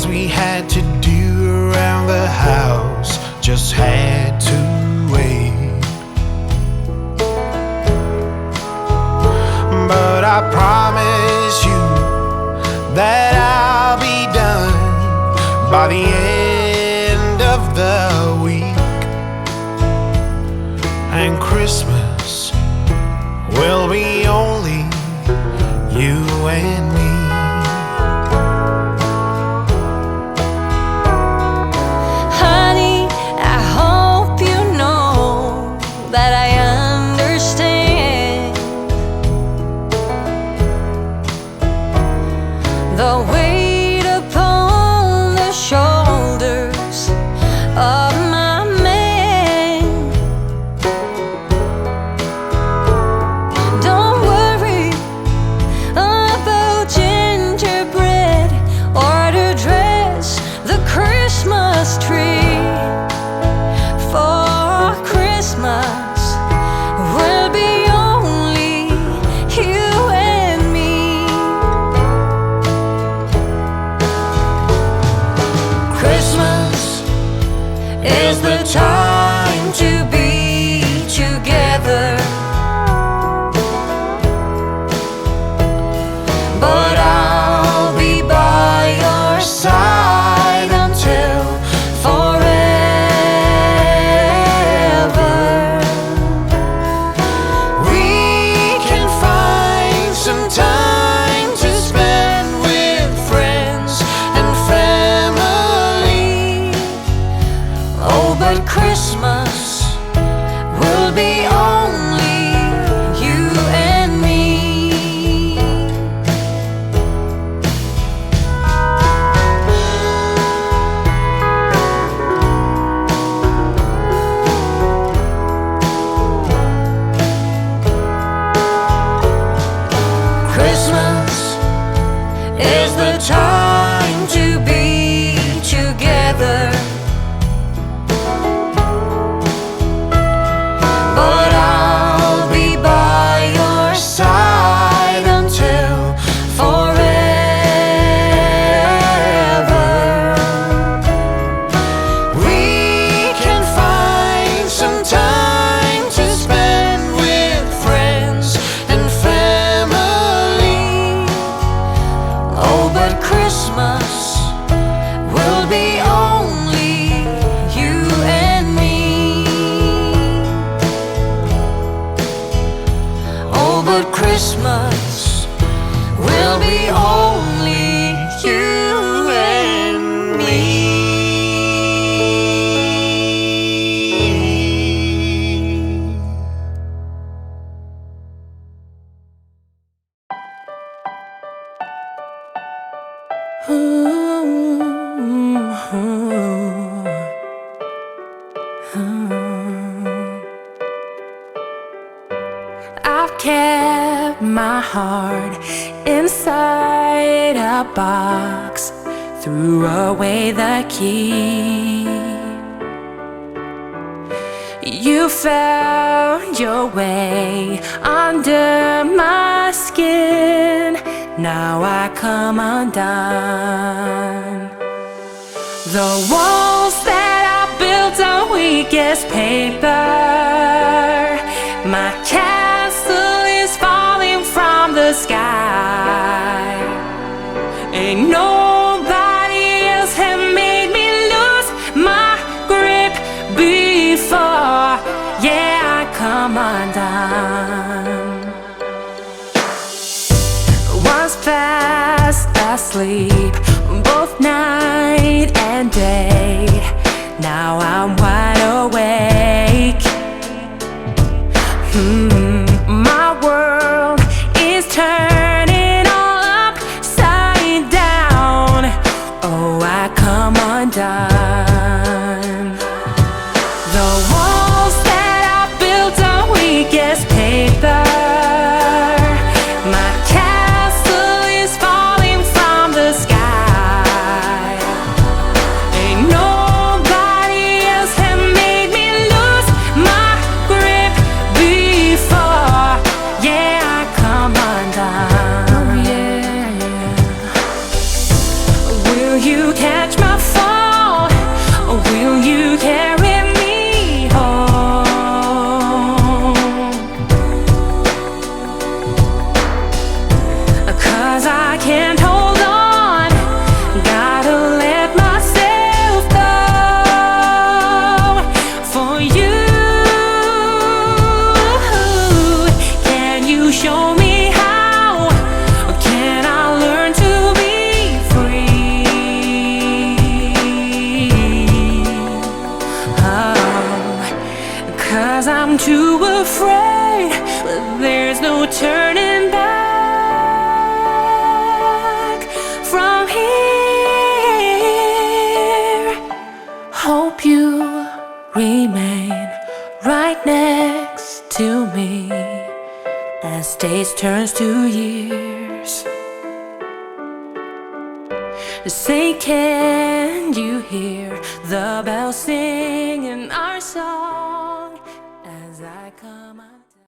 things we had to do around the house just had to wait. But I promise you that I'll be done by the end of the week, and Christmas will be only you and me. Honey, I hope you know that I understand the weight upon the shoulders of my man. Don't worry about gingerbread or to dress the Christmas tree, for Christmas will be only you and me. Christmas is the time to be together, but I'll be by your side until forever. We can find some time to spend with friends and family. Oh, but Christmas will be only you and me. Christmas is the time to be together, but I'll be by your side until forever. We can find some time to spend with friends and family. Oh, but Christmas will be only you and me. Oh, but Christmas will be only you and me. I've kept my heart inside a box, threw away the key. You found your way under my skin, now I come undone. The walls that I built on weakest paper, my castle is falling from the sky. Ain't nobody else have made me lose my grip before. Yeah, I come undone. Was fast asleep both night and day, now I'm wide awake. My world is turning all upside down. Oh, I come undone. The walls that I built on weakest paper, my castle is falling from the sky. Ain't nobody else have made me lose my grip before. show me how can I learn to be free. Oh, 'cause I'm too afraid, but there's no turning back from here. Hope you remain right next to me as days turns to years. Say, can you hear the bells singing our song?